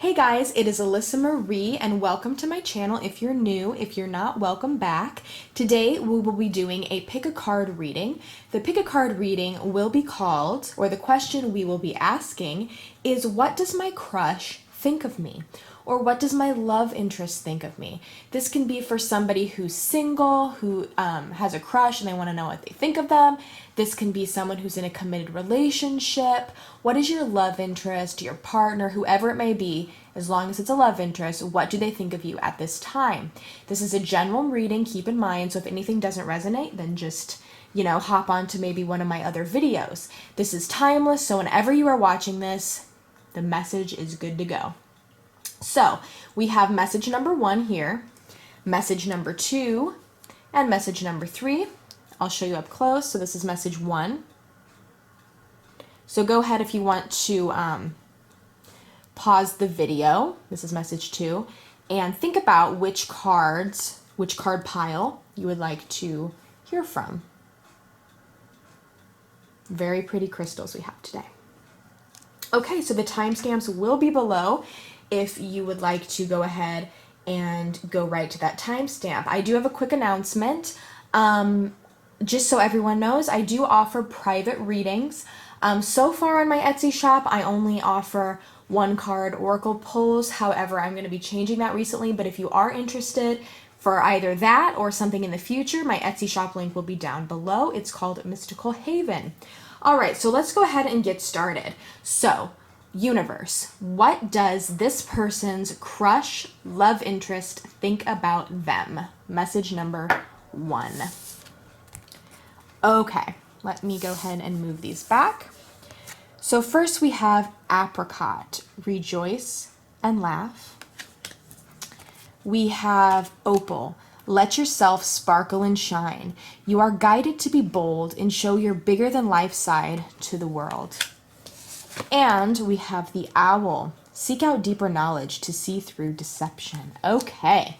Hey guys, it is Alyssa Marie and welcome to my channel if you're new. If you're not, welcome back. Today we will be doing a pick a card reading. The pick a card reading will be called, or the question we will be asking is, what does my crush think of me? Or what does my love interest think of me? This can be for somebody who's single, who has a crush and they want to know what they think of them. This can be someone who's in a committed relationship. What is your love interest, your partner, whoever it may be, as long as it's a love interest, what do they think of you at this time? This is a general reading, keep in mind, so if anything doesn't resonate, then just, hop on to maybe one of my other videos. This is timeless, so whenever you are watching this, the message is good to go. So we have message number 1 here, message number 2, and message number 3. I'll show you up close. So this is message 1. So go ahead if you want to pause the video. This is message 2. And think about which card pile you would like to hear from. Very pretty crystals we have today. Okay, so the timestamps will be below if you would like to go ahead and go right to that timestamp. I do have a quick announcement. Just so everyone knows, I do offer private readings. So far on my Etsy shop, I only offer 1-card oracle pulls. However, I'm going to be changing that recently, but if you are interested for either that or something in the future, my Etsy shop link will be down below. It's called Mystical Haven. All right, so let's go ahead and get started. So, universe, what does this person's crush, love interest think about them? Message number 1. Okay, let me go ahead and move these back. So first we have apricot, rejoice and laugh. We have opal, let yourself sparkle and shine. You are guided to be bold and show your bigger than life side to the world. And we have the owl, seek out deeper knowledge to see through deception. Okay.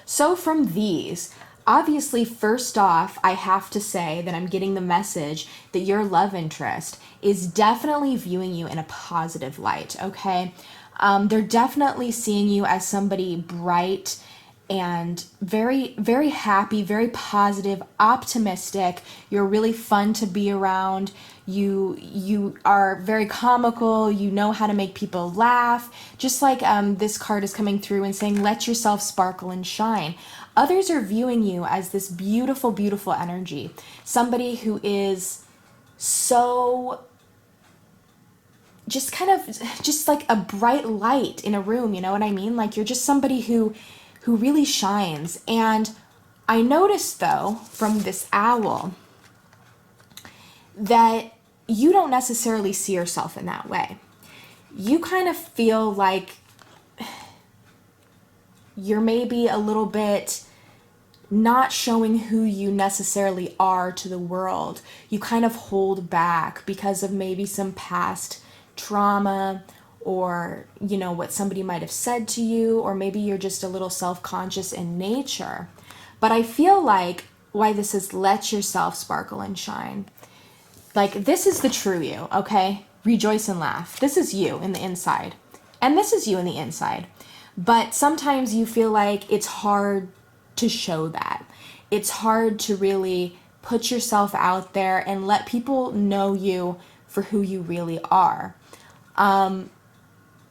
So from these, obviously, first off, I have to say that I'm getting the message that your love interest is definitely viewing you in a positive light, okay? They're definitely seeing you as somebody bright and very, very happy, very positive, optimistic. You're really fun to be around. You are very comical. You know how to make people laugh. Just like this card is coming through and saying, let yourself sparkle and shine. Others are viewing you as this beautiful, beautiful energy. Somebody who is so just like a bright light in a room, you know what I mean? Like you're just somebody who really shines. And I noticed though, from this owl, that you don't necessarily see yourself in that way. You kind of feel like you're maybe a little bit not showing who you necessarily are to the world. You kind of hold back because of maybe some past trauma or, what somebody might have said to you, or maybe you're just a little self-conscious in nature. But I feel like why this is let yourself sparkle and shine. Like this is the true you, okay? Rejoice and laugh. This is you in the inside. And this is you in the inside. But sometimes you feel like it's hard to show that. It's hard to really put yourself out there and let people know you for who you really are.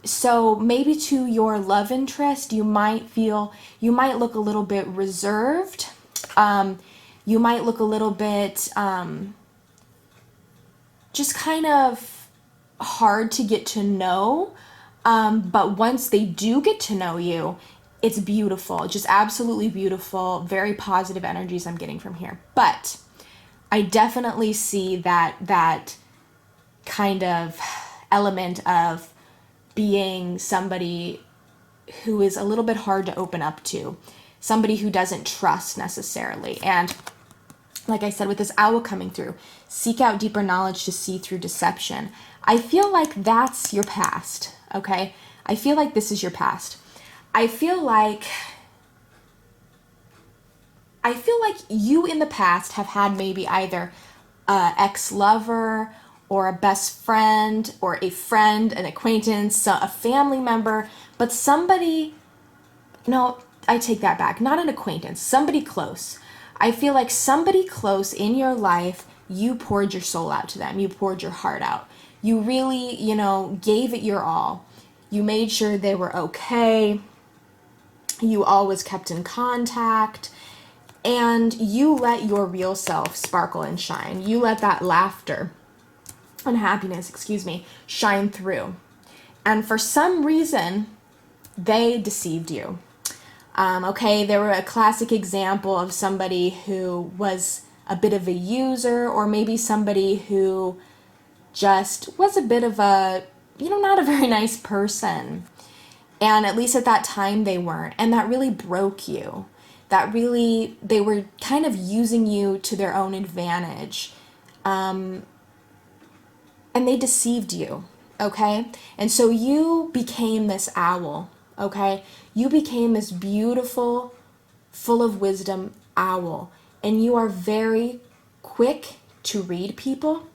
So maybe to your love interest, you might look a little bit reserved. You might look a little bit just kind of hard to get to know. But once they do get to know you, it's beautiful, just absolutely beautiful, very positive energies I'm getting from here. But I definitely see that kind of element of being somebody who is a little bit hard to open up to, somebody who doesn't trust necessarily. And like I said, with this owl coming through, seek out deeper knowledge to see through deception. I feel like that's your past, okay? I feel like this is your past. I feel like you in the past have had maybe either an ex-lover or a best friend or a friend, an acquaintance, a family member, but somebody, no, I take that back, not an acquaintance, somebody close. I feel like somebody close in your life, you poured your soul out to them, you poured your heart out. You really, gave it your all. You made sure they were okay. You always kept in contact. And you let your real self sparkle and shine. You let that laughter and happiness, shine through. And for some reason, they deceived you. They were a classic example of somebody who was a bit of a user, or maybe somebody who just was a bit of a, not a very nice person. And at least at that time they weren't. And that really broke you. They were kind of using you to their own advantage. And they deceived you, okay? And so you became this owl, okay? You became this beautiful, full of wisdom owl. And you are very quick to read people.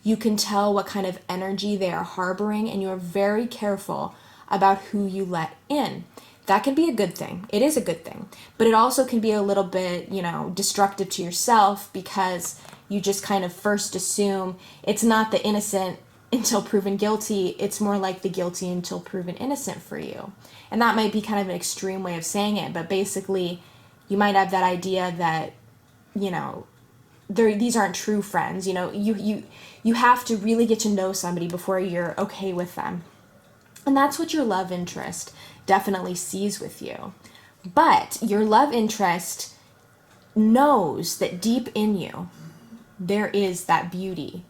You can tell what kind of energy they are harboring, and you are very careful about who you let in. That can be a good thing. It is a good thing. But it also can be a little bit, destructive to yourself, because you just kind of first assume it's not the innocent until proven guilty. It's more like the guilty until proven innocent for you. And that might be kind of an extreme way of saying it, but basically you might have that idea that, these aren't true friends. You have to really get to know somebody before you're okay with them. And that's what your love interest definitely sees with you. But your love interest knows that deep in you, there is that beauty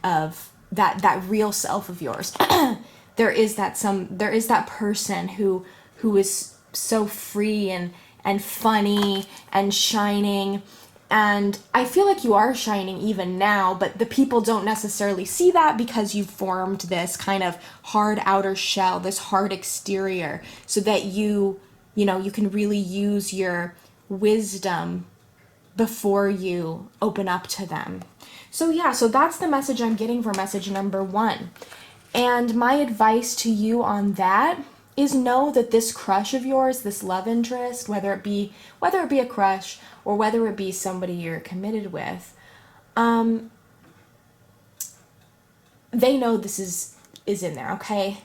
of that real self of yours. there is that person who is so free and funny and shining. And I feel like you are shining even now, but the people don't necessarily see that because you've formed this kind of hard outer shell, this hard exterior, so that you can really use your wisdom before you open up to them. So that's the message I'm getting for message number 1. And my advice to you on that is know that this crush of yours, this love interest, whether it be a crush or whether it be somebody you're committed with, they know this is in there, okay?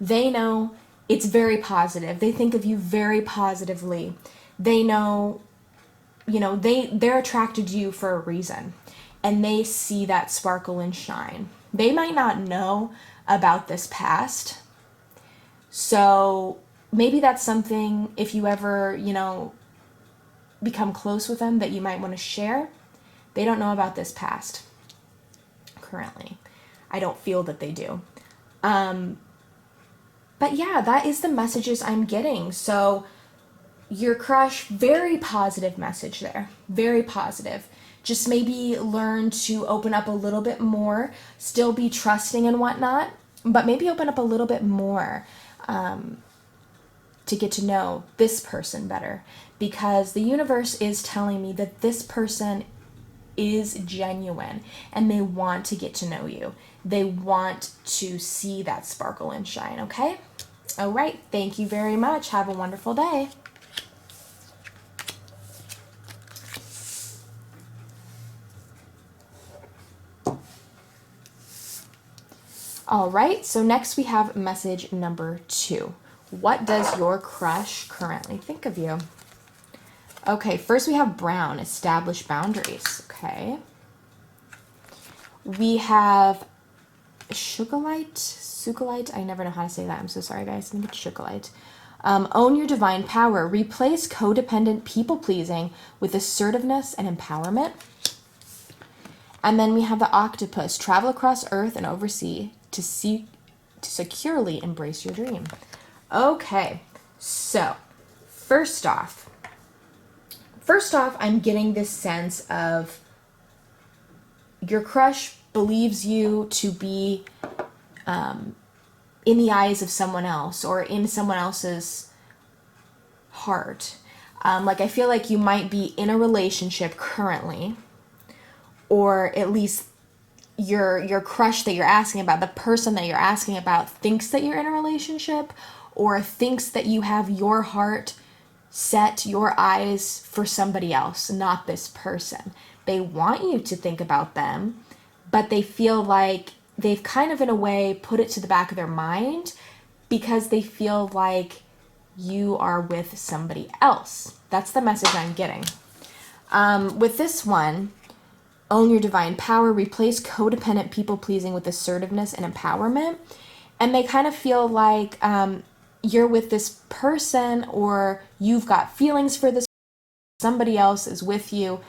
They know it's very positive. They think of you very positively. They know, they're attracted to you for a reason, and they see that sparkle and shine. They might not know about this past, so maybe that's something, if you ever, become close with them, that you might want to share. They don't know about this past currently. I don't feel that they do. But yeah, that is the messages I'm getting. So your crush, very positive message there. Very positive. Just maybe learn to open up a little bit more, still be trusting and whatnot, but maybe open up a little bit more to get to know this person better, because the universe is telling me that this person is genuine and they want to get to know you. They want to see that sparkle and shine, okay? All right, thank you very much. Have a wonderful day. All right, so next we have message number 2. What does your crush currently think of you? Okay, first we have brown, establish boundaries. Okay. We have sugalite. I never know how to say that. I'm so sorry, guys. I think it's sugalite. Own your divine power. Replace codependent people-pleasing with assertiveness and empowerment. And then we have the octopus. Travel across Earth and oversea to securely embrace your dream. Okay, so first off, I'm getting this sense of your crush believes you to be in the eyes of someone else, or in someone else's heart. I feel like you might be in a relationship currently, or at least your crush that you're asking about, the person that you're asking about, thinks that you're in a relationship or thinks that you have your heart set, your eyes for somebody else, not this person. They want you to think about them, but they feel like they've kind of in a way put it to the back of their mind because they feel like you are with somebody else. That's the message I'm getting. With this one, own your divine power, replace codependent people pleasing with assertiveness and empowerment. And they kind of feel like you're with this person or you've got feelings for this, somebody else is with you.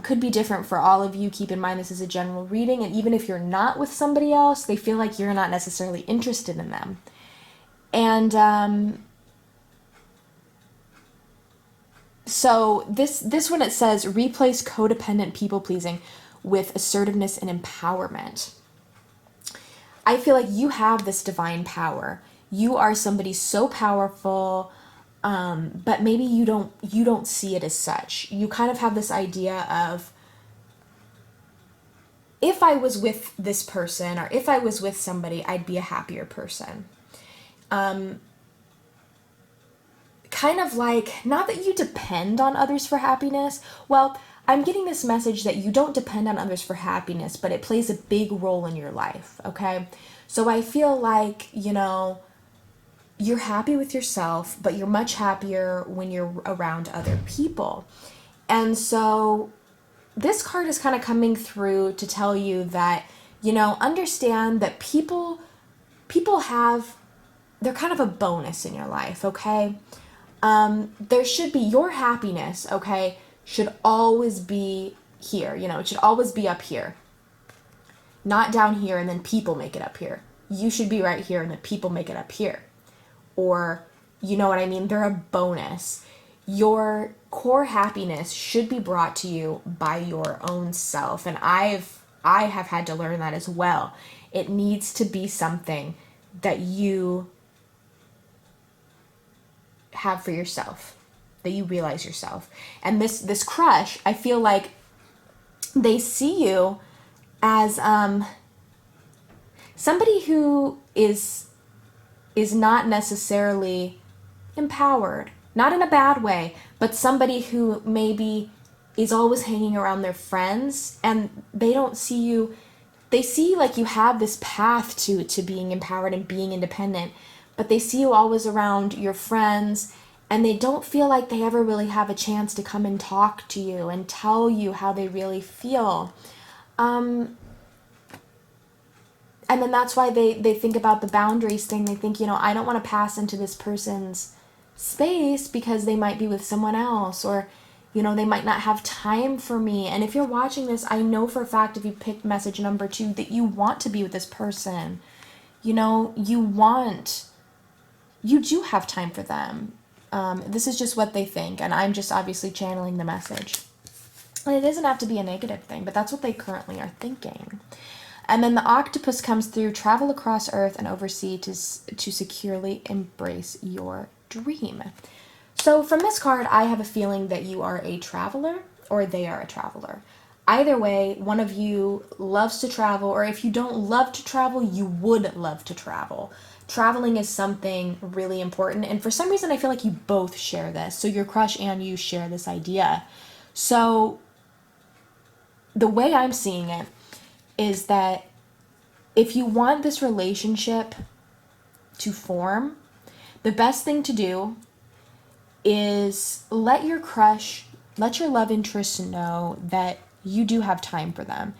Could be different for all of you. Keep in mind this is a general reading, and even if you're not with somebody else, they feel like you're not necessarily interested in them. And so this one, it says replace codependent people pleasing with assertiveness and empowerment. I feel like you have this divine power. You are somebody so powerful, but maybe you don't see it as such. You kind of have this idea of, if I was with this person or if I was with somebody, I'd be a happier person. Kind of like, not that you depend on others for happiness. Well, I'm getting this message that you don't depend on others for happiness, but it plays a big role in your life, okay? So I feel like, you're happy with yourself, but you're much happier when you're around other people. And so this card is kind of coming through to tell you that, understand that people have, they're kind of a bonus in your life, okay? There should be, your happiness, okay, should always be here, it should always be up here. Not down here and then people make it up here. You should be right here and then people make it up here. Or, you know what I mean? They're a bonus. Your core happiness should be brought to you by your own self. And I have had to learn that as well. It needs to be something that you have for yourself, that you realize yourself. And this crush, I feel like they see you as somebody who is not necessarily empowered, not in a bad way, but somebody who maybe is always hanging around their friends, and they don't see you, they see like you have this path to being empowered and being independent, but they see you always around your friends, and they don't feel like they ever really have a chance to come and talk to you and tell you how they really feel. And then that's why they think about the boundaries thing. They think, I don't want to pass into this person's space because they might be with someone else, or, they might not have time for me. And if you're watching this, I know for a fact, if you picked message number 2, that you want to be with this person. You do have time for them. This is just what they think, and I'm just obviously channeling the message. And it doesn't have to be a negative thing, but that's what they currently are thinking. And then the octopus comes through, travel across earth and oversea to securely embrace your dream. So from this card, I have a feeling that you are a traveler or they are a traveler. Either way, one of you loves to travel, or if you don't love to travel, you would love to travel. Traveling is something really important, and for some reason I feel like you both share this. So your crush and you share this idea. So the way I'm seeing it is that if you want this relationship to form, the best thing to do is let your love interest know that you do have time for them.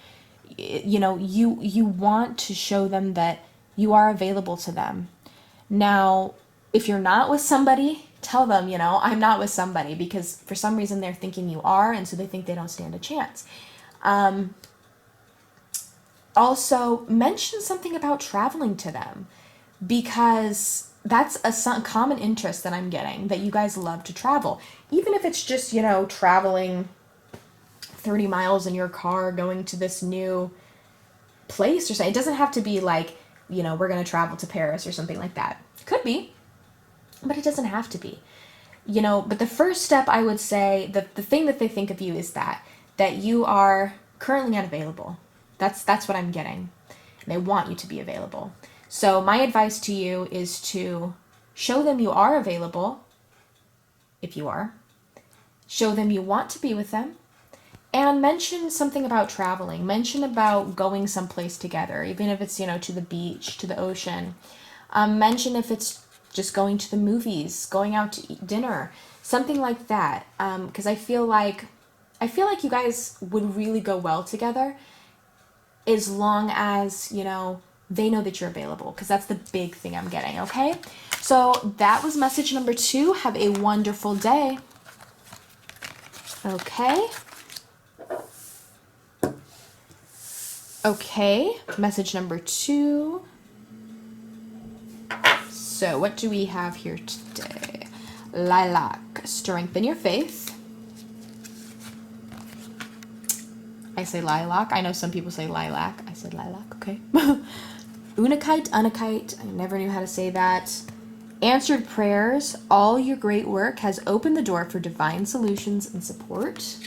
You want to show them that you are available to them. Now, if you're not with somebody, tell them, I'm not with somebody, because for some reason they're thinking you are, and so they think they don't stand a chance. Also, mention something about traveling to them, because that's a common interest that I'm getting, that you guys love to travel. Even if it's just, traveling 30 miles in your car, going to this new place or something. It doesn't have to be like, we're going to travel to Paris or something like that. Could be, but it doesn't have to be. But the first step, I would say, the thing that they think of you is that you are currently unavailable. That's what I'm getting. They want you to be available. So my advice to you is to show them you are available, if you are. Show them you want to be with them. And mention something about traveling. Mention about going someplace together, even if it's, to the beach, to the ocean. Mention if it's just going to the movies, going out to eat dinner, something like that. Because I feel like you guys would really go well together as long as, they know that you're available, because that's the big thing I'm getting, okay? So that was message number 2. Have a wonderful day. Okay. Okay, message number 2. So what do we have here today? Lilac, strengthen your faith. I say lilac. I know some people say lilac. I said lilac, okay. Unakite. I never knew how to say that. Answered prayers. All your great work has opened the door for divine solutions and support.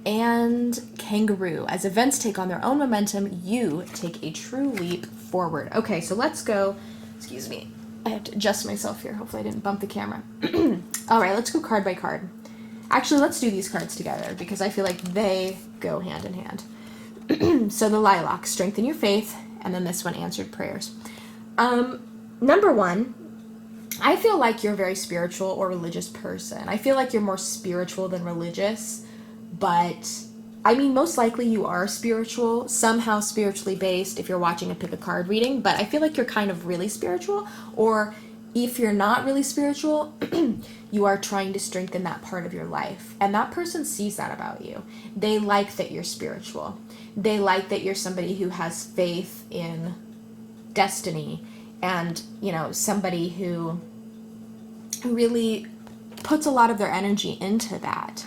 And kangaroo. As events take on their own momentum, you take a true leap forward. Okay, so let's go. Excuse me. I have to adjust myself here. Hopefully I didn't bump the camera. All right, let's go card by card. Actually, let's do these cards together because I feel like they go hand in hand. So the lilac, strengthen your faith, and then this one, answered prayers. Number 1, I feel like you're a very spiritual or religious person. I feel like you're more spiritual than religious, but I mean, most likely you are spiritual, somehow spiritually based if you're watching a pick a card reading, but I feel like you're kind of really spiritual, or if you're not really spiritual, you are trying to strengthen that part of your life. And that person sees that about you. They like that you're spiritual. They like that you're somebody who has faith in destiny and, somebody who really puts a lot of their energy into that.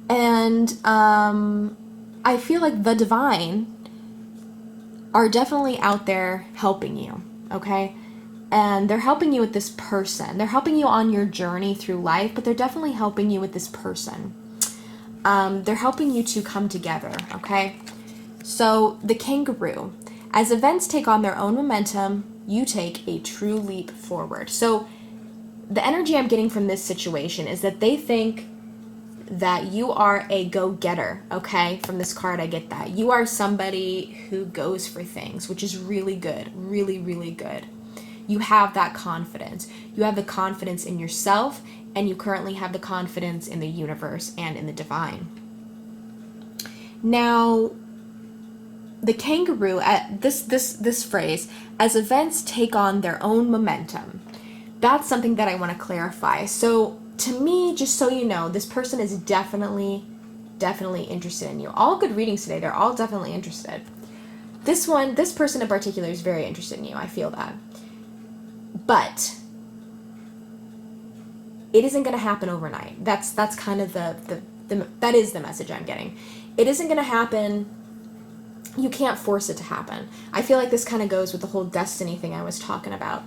And I feel like the divine are definitely out there helping you, okay? And they're helping you with this person. They're helping you on your journey through life, but they're definitely helping you with this person. They're helping you to come together, okay? So the kangaroo. As events take on their own momentum, you take a true leap forward. So the energy I'm getting from this situation is that they think that you are a go-getter, okay? From this card, I get that. You are somebody who goes for things, which is really good, really, really good. You have that confidence. You have the confidence in yourself, and you currently have the confidence in the universe and in the divine. Now, the kangaroo, at this phrase, as events take on their own momentum, that's something that I want to clarify. So to me, just so you know, this person is definitely interested in you. All good readings today, they're all definitely interested. This person in particular is very interested in you. I feel that. But it isn't going to happen overnight. That's kind of that is the message I'm getting. It isn't going to happen. You can't force it to happen. I feel like this kind of goes with the whole destiny thing I was talking about.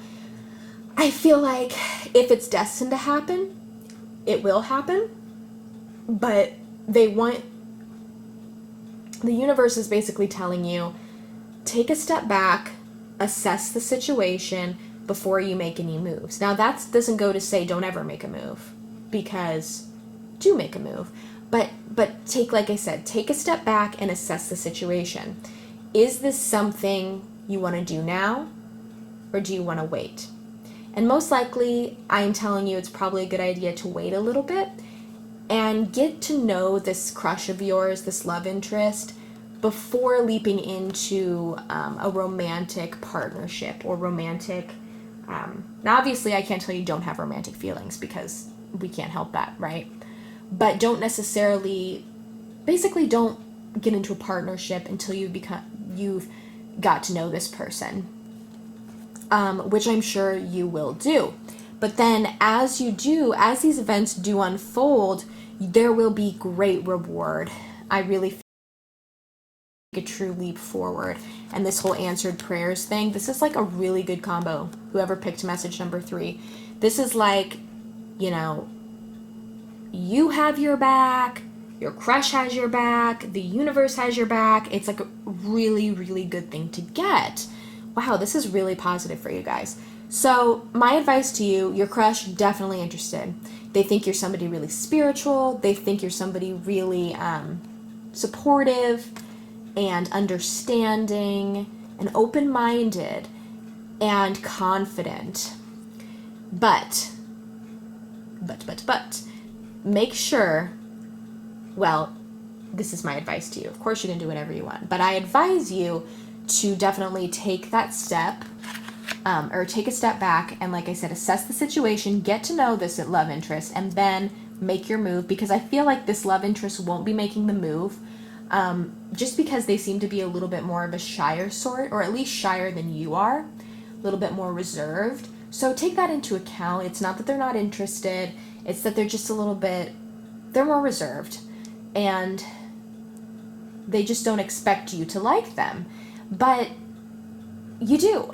I feel like if it's destined to happen, it will happen, but the universe is basically telling you, take a step back, assess the situation before you make any moves. Now that doesn't go to say don't ever make a move, because do make a move, but like I said, take a step back and assess the situation. Is this something you want to do now, or do you want to wait? And most likely, I'm telling you it's probably a good idea to wait a little bit and get to know this crush of yours, this love interest, before leaping into a romantic partnership or romantic... now, obviously, I can't tell you don't have romantic feelings because we can't help that, right? But don't get into a partnership until you've got to know this person. Which I'm sure you will do. But then as these events do unfold, there will be great reward. I really feel like a true leap forward. And this whole answered prayers thing, this is like a really good combo. Whoever picked message number 3. This is like, you have your back, your crush has your back, the universe has your back. It's like a really, really good thing to get. Wow, this is really positive for you guys. So my advice to you, your crush definitely interested. They think you're somebody really spiritual. They think you're somebody really supportive and understanding and open-minded and confident. But, make sure, well, this is my advice to you. Of course you can do whatever you want, but I advise you to definitely take that step, or take a step back and, like I said, assess the situation, get to know this love interest, and then make your move, because I feel like this love interest won't be making the move, just because they seem to be a little bit more of a shyer sort, or at least shyer than you are, a little bit more reserved. So take that into account. It's not that they're not interested, it's that they're just a little bit, they're more reserved, and they just don't expect you to like them. But you do.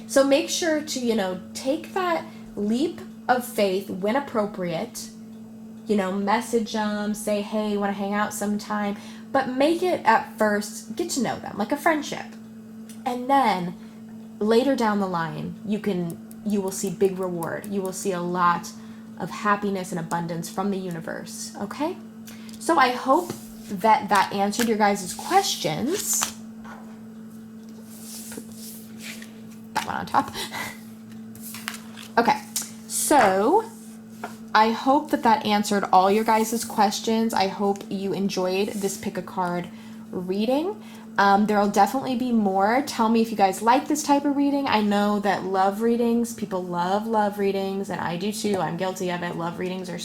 So make sure to, take that leap of faith when appropriate. Message them, say, hey, want to hang out sometime. But make it at first, get to know them, like a friendship. And then later down the line, you will see big reward. You will see a lot of happiness and abundance from the universe, okay? So I hope that answered your guys' questions. Put that one on top. Okay, so I hope that answered all your guys' questions. I hope you enjoyed this pick a card reading. There'll definitely be more. Tell me if you guys like this type of reading. I know that love readings, people love readings, and I do too. I'm guilty of it. Love readings are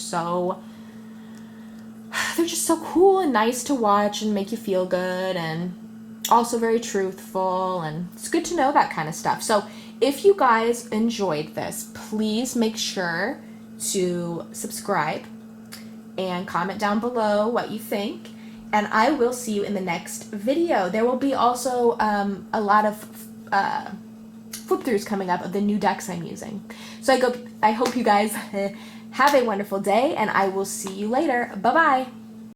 they're just so cool and nice to watch and make you feel good, and also very truthful, and it's good to know that kind of stuff. So if you guys enjoyed this, please make sure to subscribe and comment down below what you think. And I will see you in the next video. There will be also a lot of flip-throughs coming up of the new decks I'm using. So I hope you guys have a wonderful day, and I will see you later. Bye-bye.